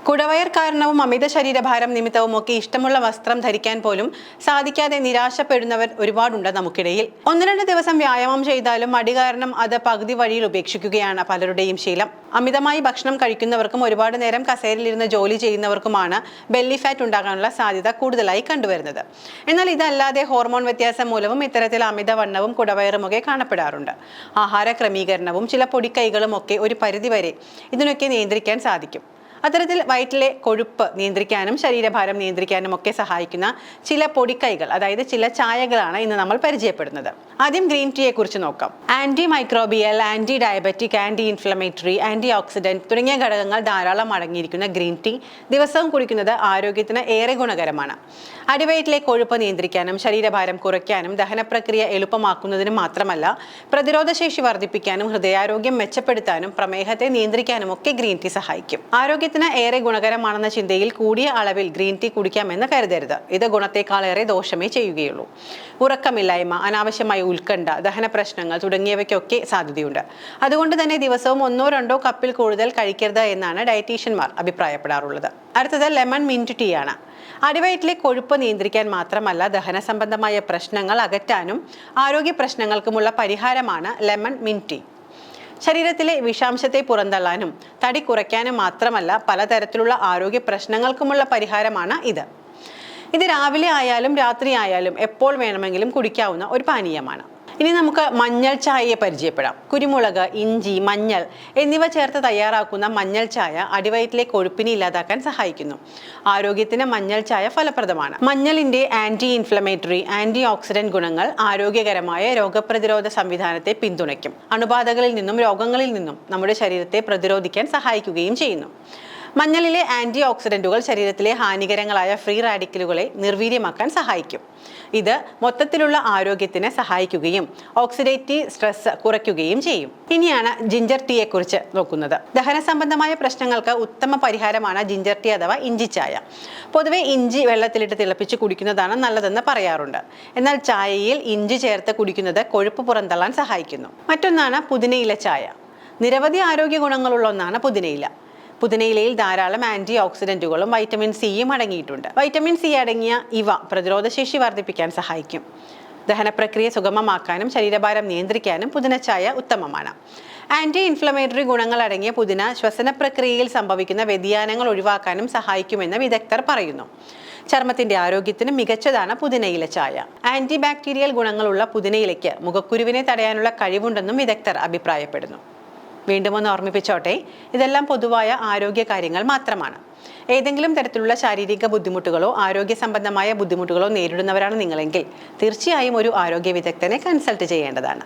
കുടവയർ കാരണവും അമിത ശരീരഭാരം നിമിത്തവും ഒക്കെ ഇഷ്ടമുള്ള വസ്ത്രം ധരിക്കാൻ പോലും സാധിക്കാതെ നിരാശപ്പെടുന്നവർ ഒരുപാടുണ്ട് നമുക്കിടയിൽ. 1-2 ദിവസം വ്യായാമം ചെയ്താലും മടി കാരണം അത് പകുതി വഴിയിൽ ഉപേക്ഷിക്കുകയാണ് പലരുടെയും ശീലം. അമിതമായി ഭക്ഷണം കഴിക്കുന്നവർക്കും ഒരുപാട് നേരം കസേരയിലിരുന്ന് ജോലി ചെയ്യുന്നവർക്കുമാണ് ബെല്ലി ഫാറ്റ് ഉണ്ടാകാനുള്ള സാധ്യത കൂടുതലായി കണ്ടുവരുന്നത്. എന്നാൽ ഇതല്ലാതെ ഹോർമോൺ വ്യത്യാസം മൂലവും ഇത്തരത്തിൽ അമിതവണ്ണവും കുടവയറുമൊക്കെ കാണപ്പെടാറുണ്ട്. ആഹാര ക്രമീകരണവും ചില പൊടിക്കൈകളും ഒക്കെ ഒരു പരിധിവരെ ഇതിനൊക്കെ നിയന്ത്രിക്കാൻ സാധിക്കും. അത്തരത്തിൽ വയറ്റിലെ കൊഴുപ്പ് നിയന്ത്രിക്കാനും ശരീരഭാരം നിയന്ത്രിക്കാനും ഒക്കെ സഹായിക്കുന്ന ചില പൊടിക്കൈകൾ, അതായത് ചില ചായകളാണ് ഇന്ന് നമ്മൾ പരിചയപ്പെടുന്നത്. ആദ്യം ഗ്രീൻ ടീയെ കുറിച്ച് നോക്കാം. Anti microbial, anti diabetic, anti inflammatory, anti oxidant തുടങ്ങിയ ഘടകങ്ങൾ ധാരാളം അടങ്ങിയിരിക്കുന്ന ഗ്രീൻ ടീ ദിവസവും കുടിക്കുന്നത് ആരോഗ്യത്തിന് ഏറെ ഗുണകരമാണ്. അടിവയറ്റിലെ കൊഴുപ്പ് നിയന്ത്രിക്കാനും ശരീരഭാരം കുറയ്ക്കാനും ദഹനപ്രക്രിയ എളുപ്പമാക്കുന്നതിനും മാത്രമല്ല, പ്രതിരോധശേഷി വർദ്ധിപ്പിക്കാനും ഹൃദയാരോഗ്യം മെച്ചപ്പെടുത്താനും പ്രമേഹത്തെ നിയന്ത്രിക്കാനും ഒക്കെ ഗ്രീൻ ടീ സഹായിക്കും. ആരോഗ്യത്തിന് ഏറെ ഗുണകരമാണെന്ന ചിന്തയിൽ കൂടിയ അളവിൽ ഗ്രീൻ ടീ കുടിക്കാമെന്ന് കരുതരുത്. ഇത് ഗുണത്തെക്കാളേറെ ദോഷമേ ചെയ്യുകയുള്ളൂ. ഉറക്കമില്ലായ്മ, അനാവശ്യമായ ഉത്കണ്ഠ, ദഹന പ്രശ്നങ്ങൾ തുടങ്ങിയവയ്ക്കൊക്കെ സാധ്യതയുണ്ട്. അതുകൊണ്ട് തന്നെ ദിവസവും 1-2 കപ്പിൽ കൂടുതൽ കഴിക്കരുത് എന്നാണ് ഡയറ്റീഷ്യന്മാർ അഭിപ്രായപ്പെടാറുള്ളത്. അടുത്തത് ലെമൺ മിന്റ് ടീ ആണ്. അടിവയറ്റിലെ കൊഴുപ്പ് നിയന്ത്രിക്കാൻ മാത്രമല്ല, ദഹന സംബന്ധമായ പ്രശ്നങ്ങൾ അകറ്റാനും ആരോഗ്യ പ്രശ്നങ്ങൾക്കുമുള്ള പരിഹാരമാണ് ലെമൺ മിന്റ് ടീ. ശരീരത്തിലെ വിഷാംശത്തെ പുറന്തള്ളാനും തടി കുറയ്ക്കാനും മാത്രമല്ല, പലതരത്തിലുള്ള ആരോഗ്യ പ്രശ്നങ്ങൾക്കുമുള്ള പരിഹാരമാണ് ഇത്. ഇത് രാവിലെ ആയാലും രാത്രി ആയാലും എപ്പോൾ വേണമെങ്കിലും കുടിക്കാവുന്ന ഒരു പാനീയമാണ്. ഇനി നമുക്ക് മഞ്ഞൾ ചായയെ പരിചയപ്പെടാം. കുരുമുളക്, ഇഞ്ചി, മഞ്ഞൾ എന്നിവ ചേർത്ത് തയ്യാറാക്കുന്ന മഞ്ഞൾ ചായ അടിവയറ്റിലെ കൊഴുപ്പിനെ ഇല്ലാതാക്കാൻ സഹായിക്കുന്നു. ആരോഗ്യത്തിന് മഞ്ഞൾ ചായ ഫലപ്രദമാണ്. മഞ്ഞളിന്റെ ആന്റി ഇൻഫ്ലമേറ്ററി, ആന്റി ഓക്സിഡന്റ് ഗുണങ്ങൾ ആരോഗ്യകരമായ രോഗപ്രതിരോധ സംവിധാനത്തെ പിന്തുണയ്ക്കും. അണുബാധകളിൽ നിന്നും രോഗങ്ങളിൽ നിന്നും നമ്മുടെ ശരീരത്തെ പ്രതിരോധിക്കാൻ സഹായിക്കുകയും ചെയ്യുന്നു. മഞ്ഞളിലെ ആന്റി ഓക്സിഡന്റുകൾ ശരീരത്തിലെ ഹാനികരങ്ങളായ ഫ്രീ റാഡിക്കലുകളെ നിർവീര്യമാക്കാൻ സഹായിക്കും. ഇത് മൊത്തത്തിലുള്ള ആരോഗ്യത്തിന് സഹായിക്കുകയും ഓക്സിഡേറ്റീവ് സ്ട്രെസ് കുറയ്ക്കുകയും ചെയ്യും. ഇനിയാണ് ജിഞ്ചർ ടീയെ കുറിച്ച് നോക്കുന്നത്. ദഹന സംബന്ധമായ പ്രശ്നങ്ങൾക്ക് ഉത്തമ പരിഹാരമാണ് ജിഞ്ചർ ടീ അഥവാ ഇഞ്ചി ചായ. പൊതുവെ ഇഞ്ചി വെള്ളത്തിലിട്ട് തിളപ്പിച്ച് കുടിക്കുന്നതാണ് നല്ലതെന്ന് പറയാറുണ്ട്. എന്നാൽ ചായയിൽ ഇഞ്ചി ചേർത്ത് കുടിക്കുന്നത് കൊഴുപ്പ് പുറന്തള്ളാൻ സഹായിക്കുന്നു. മറ്റൊന്നാണ് പുതിനയില ചായ. നിരവധി ആരോഗ്യ ഗുണങ്ങളുള്ള ഒന്നാണ് പുതിനയില. പുതിനയിലയിൽ ധാരാളം ആന്റി ഓക്സിഡന്റുകളും വൈറ്റമിൻ സിയും അടങ്ങിയിട്ടുണ്ട്. വൈറ്റമിൻ സി അടങ്ങിയ ഇവ പ്രതിരോധശേഷി വർദ്ധിപ്പിക്കാൻ സഹായിക്കും. ദഹനപ്രക്രിയ സുഗമമാക്കാനും ശരീരഭാരം നിയന്ത്രിക്കാനും പുതിനച്ചായ ഉത്തമമാണ്. ആന്റി ഇൻഫ്ലമേറ്ററി ഗുണങ്ങൾ അടങ്ങിയ പുതിന ശ്വസന പ്രക്രിയയിൽ സംഭവിക്കുന്ന വ്യതിയാനങ്ങൾ ഒഴിവാക്കാനും സഹായിക്കുമെന്ന് വിദഗ്ധർ പറയുന്നു. ചർമ്മത്തിന്റെ ആരോഗ്യത്തിന് മികച്ചതാണ് പുതിനയില ചായ. ആന്റി ബാക്ടീരിയൽ ഗുണങ്ങളുള്ള പുതിനയിലയ്ക്ക് മുഖക്കുരുവിനെ തടയാനുള്ള കഴിവുണ്ടെന്നും വിദഗ്ധർ അഭിപ്രായപ്പെടുന്നു. വീണ്ടും ഒന്ന് ഓർമ്മിപ്പിച്ചോട്ടെ, ഇതെല്ലാം പൊതുവായ ആരോഗ്യ കാര്യങ്ങൾ മാത്രമാണ്. ഏതെങ്കിലും തരത്തിലുള്ള ശാരീരിക ബുദ്ധിമുട്ടുകളോ ആരോഗ്യ സംബന്ധമായ ബുദ്ധിമുട്ടുകളോ നേരിടുന്നവരാണ് നിങ്ങളെങ്കിൽ തീർച്ചയായും ഒരു ആരോഗ്യ വിദഗ്ധനെ കൺസൾട്ട് ചെയ്യേണ്ടതാണ്.